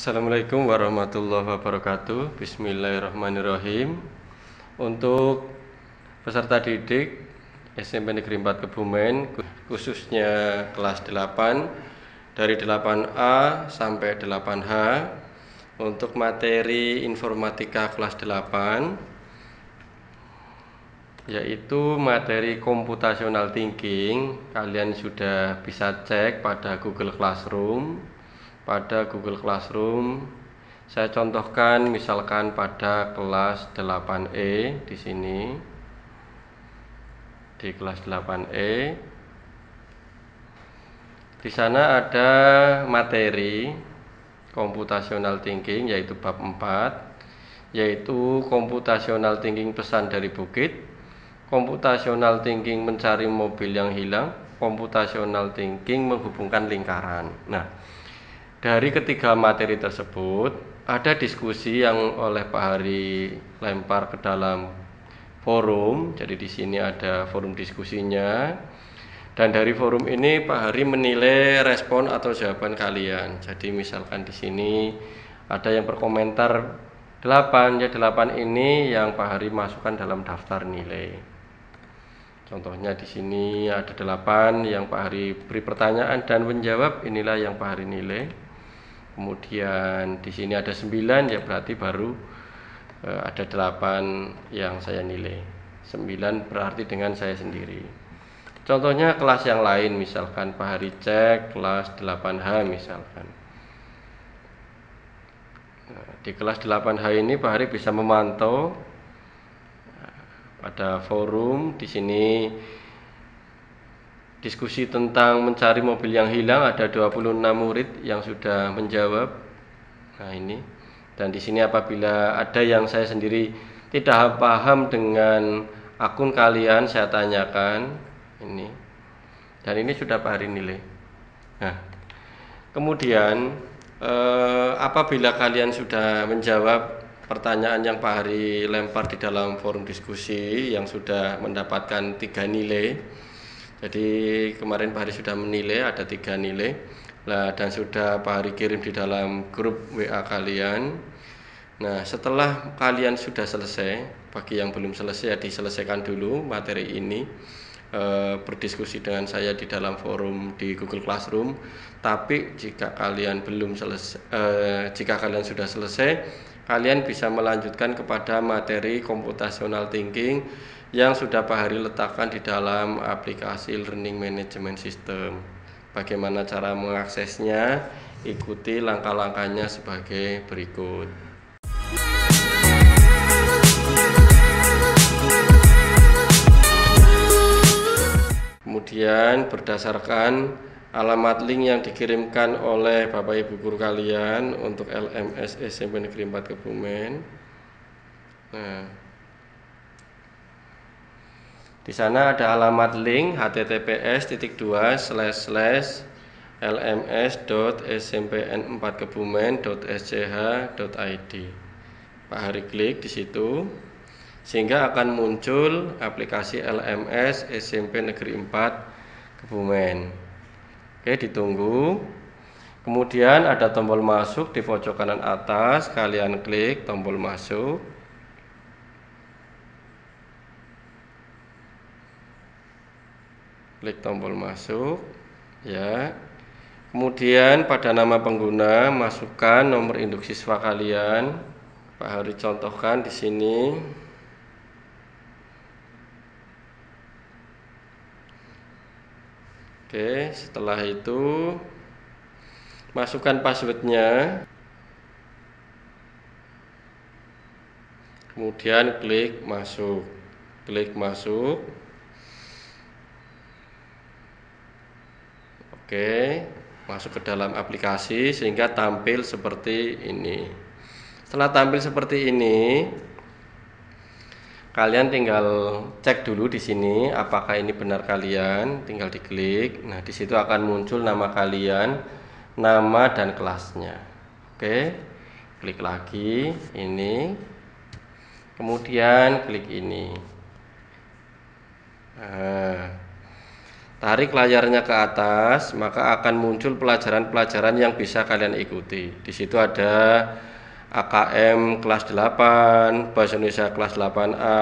Assalamualaikum warahmatullahi wabarakatuh. Bismillahirrahmanirrahim. Untuk peserta didik SMP Negeri 4 Kebumen, khususnya kelas 8 dari 8A sampai 8H, untuk materi informatika kelas 8, yaitu materi computational thinking. Kalian sudah bisa cek pada Google Classroom. Saya contohkan misalkan pada kelas 8E di sini. Di kelas 8E di sana ada materi computational thinking, yaitu bab 4, yaitu computational thinking pesan dari bukit, computational thinking mencari mobil yang hilang, computational thinking menghubungkan lingkaran. Nah, dari ketiga materi tersebut ada diskusi yang oleh Pak Hari lempar ke dalam forum. Jadi di sini ada forum diskusinya. Dan dari forum ini Pak Hari menilai respon atau jawaban kalian. Jadi misalkan di sini ada yang berkomentar 8, ya 8 ini yang Pak Hari masukkan dalam daftar nilai. Contohnya di sini ada 8 yang Pak Hari beri pertanyaan dan menjawab, inilah yang Pak Hari nilai. Kemudian di sini ada 9, ya berarti baru ada 8 yang saya nilai. 9 berarti dengan saya sendiri. Contohnya kelas yang lain, misalkan Pak Hari cek kelas 8H misalkan. Nah, di kelas 8H ini Pak Hari bisa memantau pada forum. Di sini diskusi tentang mencari mobil yang hilang, ada 26 murid yang sudah menjawab. Nah, ini. Dan di sini apabila ada yang saya sendiri tidak paham dengan akun kalian, saya tanyakan ini. Dan ini sudah Pak Hari nilai. Nah, kemudian apabila kalian sudah menjawab pertanyaan yang Pak Hari lempar di dalam forum diskusi, yang sudah mendapatkan 3 nilai. Jadi kemarin Pak Hari sudah menilai ada 3 nilai. Dan sudah Pak Hari kirim di dalam grup WA kalian. Nah, setelah kalian sudah selesai, bagi yang belum selesai ya diselesaikan dulu materi ini, berdiskusi dengan saya di dalam forum di Google Classroom. Tapi jika kalian belum selesai, jika kalian sudah selesai, kalian bisa melanjutkan kepada materi computational thinking yang sudah Pak Hari letakkan di dalam aplikasi Learning Management System. Bagaimana cara mengaksesnya? Ikuti langkah-langkahnya sebagai berikut. Kemudian berdasarkan alamat link yang dikirimkan oleh Bapak Ibu guru kalian untuk LMS SMP Negeri 4 Kebumen. Nah, di sana ada alamat link https://lms.smpn4kebumen.sch.id. Pak Hari klik di situ sehingga akan muncul aplikasi LMS SMP Negeri 4 Kebumen. Oke, ditunggu. Kemudian ada tombol masuk di pojok kanan atas, kalian klik tombol masuk. Klik tombol masuk, ya. Kemudian pada nama pengguna masukkan nomor induk siswa kalian. Pak Hari contohkan di sini. Oke, setelah itu masukkan passwordnya. Kemudian klik masuk. Klik masuk. Oke, masuk ke dalam aplikasi sehingga tampil seperti ini. Setelah tampil seperti ini, kalian tinggal cek dulu di sini apakah ini benar kalian, tinggal diklik. Nah, di situ akan muncul nama kalian, nama dan kelasnya. Oke, klik lagi ini. Kemudian klik ini. Nah, tarik layarnya ke atas, maka akan muncul pelajaran-pelajaran yang bisa kalian ikuti. Di situ ada AKM kelas 8, Bahasa Indonesia kelas 8A,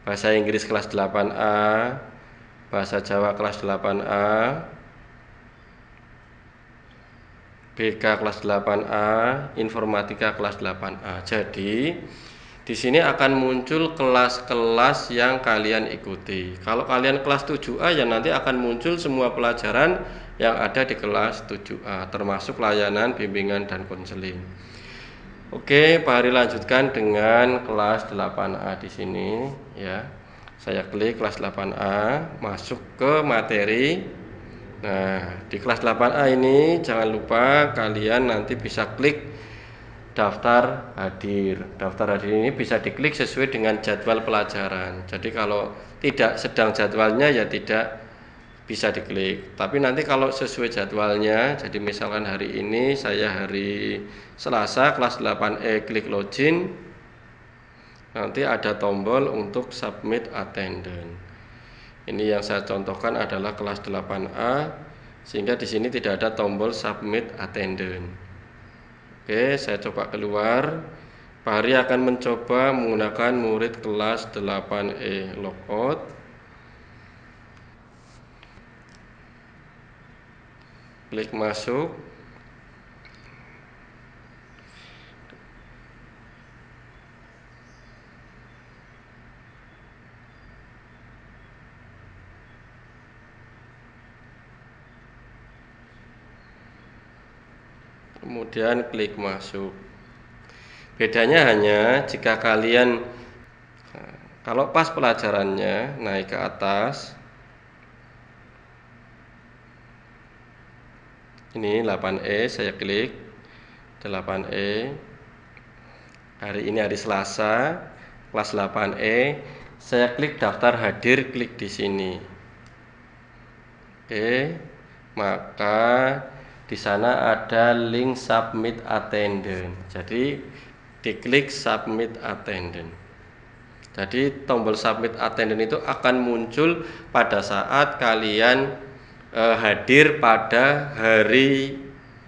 Bahasa Inggris kelas 8A, Bahasa Jawa kelas 8A, BK kelas 8A, Informatika kelas 8A. Jadi di sini akan muncul kelas-kelas yang kalian ikuti. Kalau kalian kelas 7A ya nanti akan muncul semua pelajaran yang ada di kelas 7A, termasuk layanan, bimbingan, dan konseling. Oke, Pak Hari lanjutkan dengan kelas 8A di sini ya. Saya klik kelas 8A, masuk ke materi. Nah, di kelas 8A ini jangan lupa kalian nanti bisa klik daftar hadir. Daftar hadir ini bisa diklik sesuai dengan jadwal pelajaran. Jadi kalau tidak sedang jadwalnya ya tidak bisa diklik. Tapi nanti kalau sesuai jadwalnya, jadi misalkan hari ini saya hari Selasa kelas 8E klik login, nanti ada tombol untuk submit attendance. Ini yang saya contohkan adalah kelas 8A, sehingga di sini tidak ada tombol submit attendance. Oke, saya coba keluar. Pak Hari akan mencoba menggunakan murid kelas 8E logout. Klik masuk. Kemudian klik masuk. Bedanya hanya jika kalian kalau pas pelajarannya naik ke atas, ini 8E, saya klik 8E. Hari ini hari Selasa, kelas 8E. Saya klik daftar hadir, klik di sini. Oke, maka di sana ada link submit attendance. Jadi diklik submit attendance. Jadi tombol submit attendance itu akan muncul pada saat kalian hadir pada hari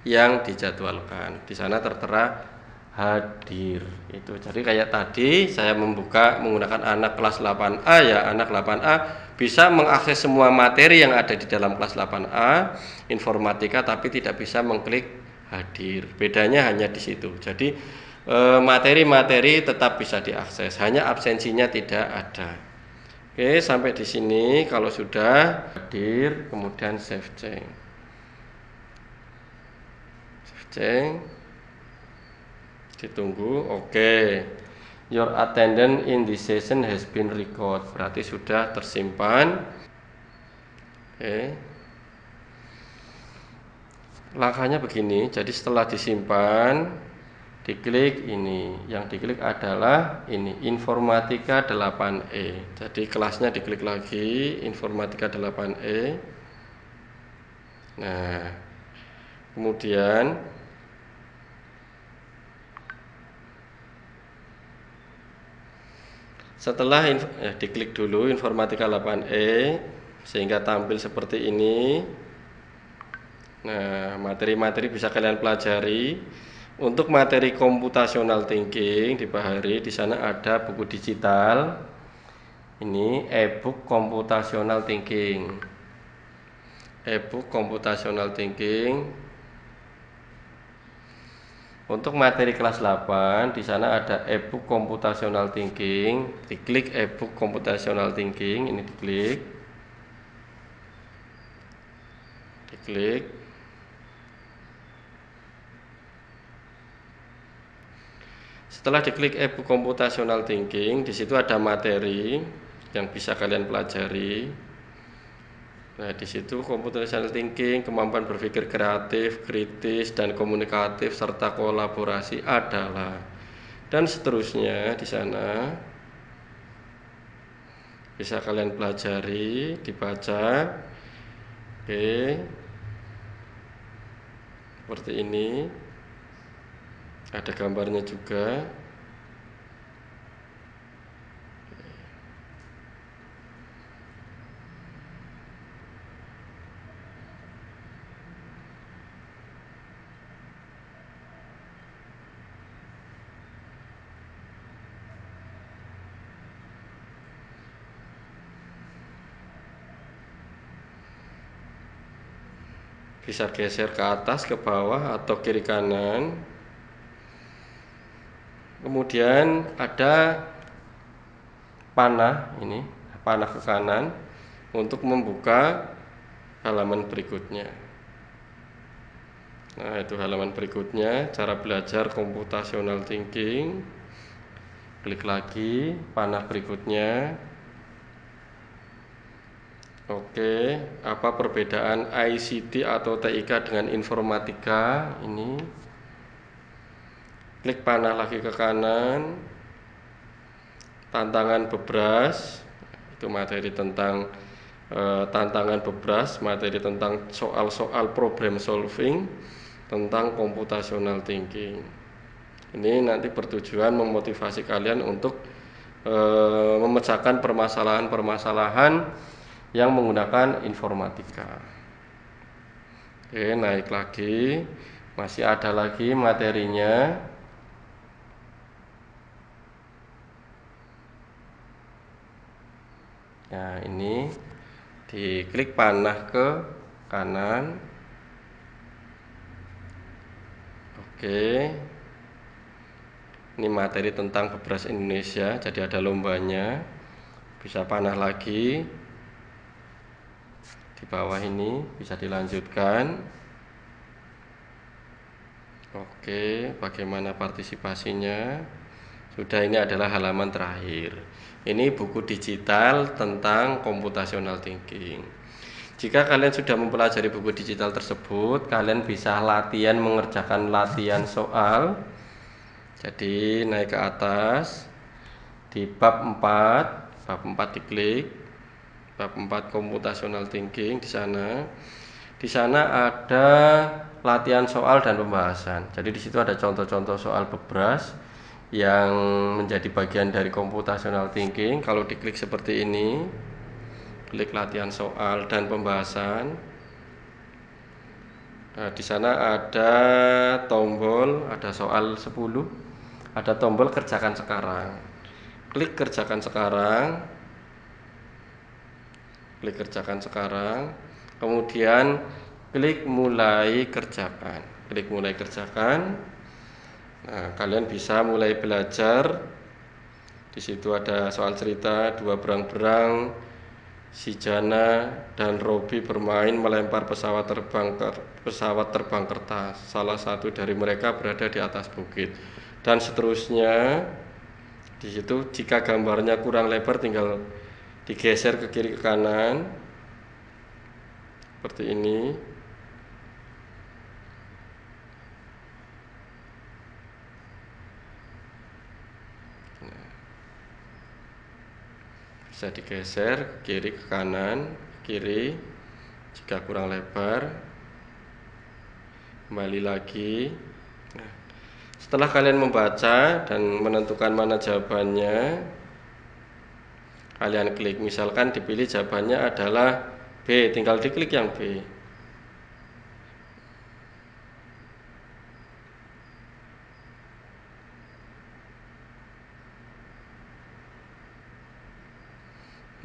yang dijadwalkan. Di sana tertera hadir. Itu. Jadi kayak tadi saya membuka menggunakan anak kelas 8A ya, anak 8A bisa mengakses semua materi yang ada di dalam kelas 8A informatika, tapi tidak bisa mengklik hadir. Bedanya hanya di situ. Jadi materi-materi tetap bisa diakses, hanya absensinya tidak ada. Oke, sampai di sini. Kalau sudah hadir, kemudian save change. Save change. Ditunggu. Oke. Your attendance in this session has been recorded. Berarti sudah tersimpan. Oke. Langkahnya begini. Jadi setelah disimpan, diklik ini. Yang diklik adalah ini, Informatika 8E. Jadi kelasnya diklik lagi, Informatika 8E. Nah, kemudian setelah diklik dulu Informatika 8E sehingga tampil seperti ini. Nah, materi-materi bisa kalian pelajari. Untuk materi computational thinking di Pak Hari, di sana ada buku digital. Ini e-book computational thinking. E-book computational thinking. Untuk materi kelas 8 di sana ada e-book computational thinking. Diklik e-book computational thinking, ini diklik. Diklik. Setelah diklik e-book computational thinking, di situ ada materi yang bisa kalian pelajari. Nah, di situ computational thinking, kemampuan berpikir kreatif, kritis, dan komunikatif serta kolaborasi adalah, dan seterusnya di sana bisa kalian pelajari, dibaca. Oke. Seperti ini. Ada gambarnya juga. Bisa geser ke atas, ke bawah, atau kiri kanan. Kemudian ada panah, ini panah ke kanan untuk membuka halaman berikutnya. Nah, itu halaman berikutnya, cara belajar computational thinking. Klik lagi panah berikutnya. Oke, apa perbedaan ICT atau TIK dengan informatika? Ini klik panah lagi ke kanan. Tantangan Bebras, itu materi tentang tantangan Bebras, materi tentang soal-soal problem solving tentang computational thinking. Ini nanti bertujuan memotivasi kalian untuk memecahkan permasalahan-permasalahan yang menggunakan informatika. Oke, naik lagi, masih ada lagi materinya. Nah, ini diklik panah ke kanan. Oke, ini materi tentang Bebras Indonesia, jadi ada lombanya. Bisa panah lagi di bawah ini, bisa dilanjutkan. Oke, bagaimana partisipasinya? Sudah, ini adalah halaman terakhir. Ini buku digital tentang computational thinking. Jika kalian sudah mempelajari buku digital tersebut, kalian bisa latihan mengerjakan latihan soal. Jadi naik ke atas di bab 4 diklik. Bab 4 computational thinking di sana. Di sana ada latihan soal dan pembahasan. Jadi di situ ada contoh-contoh soal Bebras yang menjadi bagian dari computational thinking. Kalau diklik seperti ini, klik latihan soal dan pembahasan. Nah, di sana ada tombol, ada soal 10, ada tombol kerjakan sekarang. Klik kerjakan sekarang. Klik kerjakan sekarang. Kemudian klik mulai kerjakan. Klik mulai kerjakan. Nah, kalian bisa mulai belajar. Di situ ada soal cerita, 2 berang-berang, si Jana dan Robi bermain melempar pesawat terbang kertas. Salah satu dari mereka berada di atas bukit. Dan seterusnya. Di situ jika gambarnya kurang lebar tinggal digeser ke kiri ke kanan. Seperti ini. Bisa digeser ke kiri ke kanan, kiri jika kurang lebar. Kembali lagi. Nah, setelah kalian membaca dan menentukan mana jawabannya, kalian klik. Misalkan dipilih jawabannya adalah B, tinggal diklik yang B.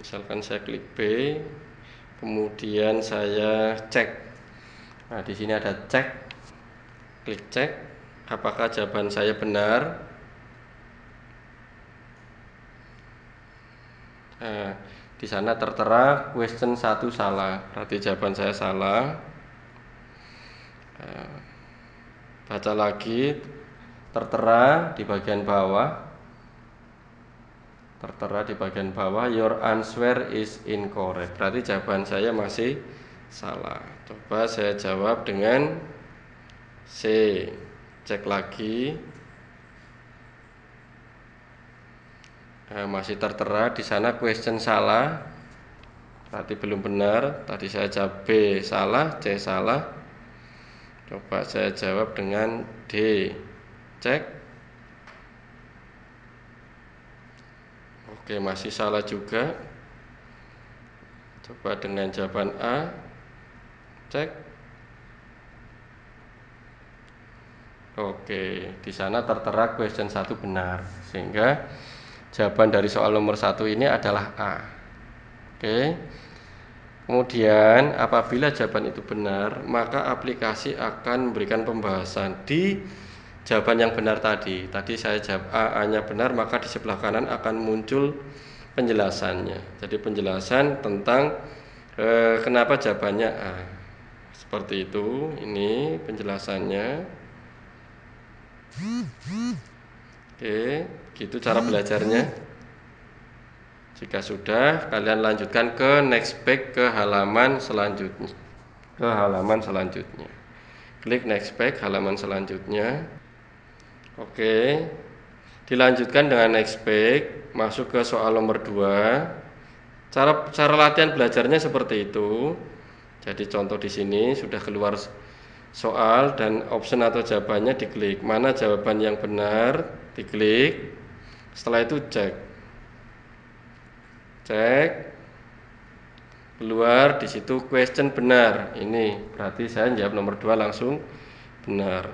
Misalkan saya klik B, kemudian saya cek. Nah, di sini ada cek. Klik cek, apakah jawaban saya benar? Nah, di sana tertera question 1 salah, berarti jawaban saya salah. Nah, baca lagi, tertera di bagian bawah. Tertera di bagian bawah, your answer is incorrect. Berarti jawaban saya masih salah. Coba saya jawab dengan C. Cek lagi. Nah, masih tertera di sana question salah. Berarti belum benar. Tadi saya jawab B salah, C salah. Coba saya jawab dengan D. Cek. Oke, masih salah juga. Coba dengan jawaban A. Cek. Oke, di sana tertera question 1 benar. Sehingga jawaban dari soal nomor 1 ini adalah A. Oke. Kemudian apabila jawaban itu benar, maka aplikasi akan memberikan pembahasan di jawaban yang benar tadi. Tadi saya jawab A-nya benar, maka di sebelah kanan akan muncul penjelasannya. Jadi penjelasan tentang kenapa jawabannya A. Seperti itu, ini penjelasannya. Oke, gitu cara belajarnya. Jika sudah, kalian lanjutkan ke next page, ke halaman selanjutnya. Klik next page, halaman selanjutnya. Oke. Dilanjutkan dengan next page, masuk ke soal nomor 2. Cara latihan belajarnya seperti itu. Jadi contoh di sini sudah keluar soal dan option atau jawabannya diklik. Mana jawaban yang benar, diklik. Setelah itu cek keluar di situ question benar. Ini berarti saya jawab nomor 2 langsung benar.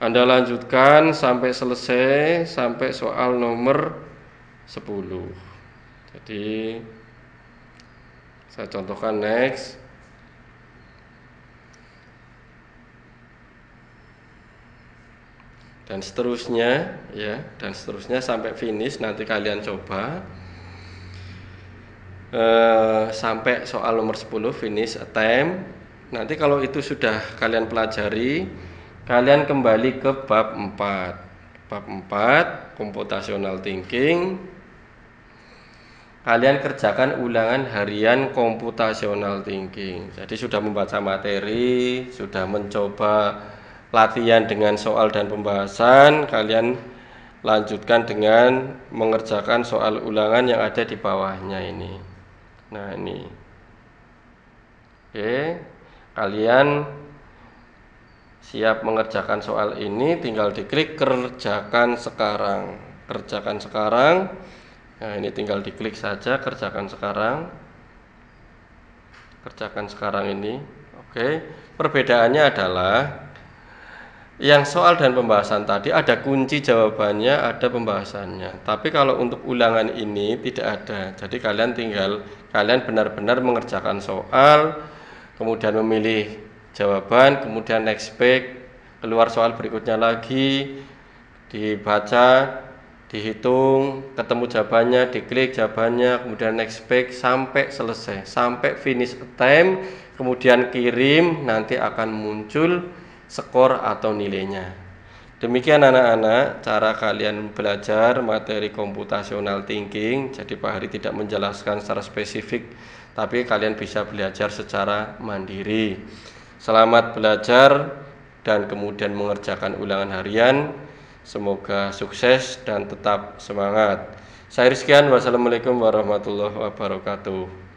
Anda lanjutkan sampai selesai, sampai soal nomor 10. Jadi saya contohkan next. Dan seterusnya ya, dan seterusnya sampai finish. Nanti kalian coba sampai soal nomor 10 finish attempt. Nanti kalau itu sudah kalian pelajari, kalian kembali ke bab 4. Bab 4 computational thinking. Kalian kerjakan ulangan harian computational thinking. Jadi sudah membaca materi, sudah mencoba latihan dengan soal dan pembahasan, kalian lanjutkan dengan mengerjakan soal ulangan yang ada di bawahnya ini. Nah, ini. Oke, kalian siap mengerjakan soal ini, tinggal diklik kerjakan sekarang. Kerjakan sekarang. Nah, ini tinggal diklik saja kerjakan sekarang. Kerjakan sekarang ini. Oke, perbedaannya adalah yang soal dan pembahasan tadi ada kunci jawabannya, ada pembahasannya. Tapi kalau untuk ulangan ini tidak ada. Jadi kalian benar-benar mengerjakan soal, kemudian memilih jawaban, kemudian next page, keluar soal berikutnya lagi, dibaca, dihitung, ketemu jawabannya, diklik jawabannya, kemudian next page sampai selesai, sampai finish attempt, kemudian kirim, nanti akan muncul skor atau nilainya. Demikian anak-anak cara kalian belajar materi computational thinking. Jadi Pak Hari tidak menjelaskan secara spesifik, tapi kalian bisa belajar secara mandiri. Selamat belajar dan kemudian mengerjakan ulangan harian. Semoga sukses dan tetap semangat. Saya Rizkian, wassalamualaikum warahmatullahi wabarakatuh.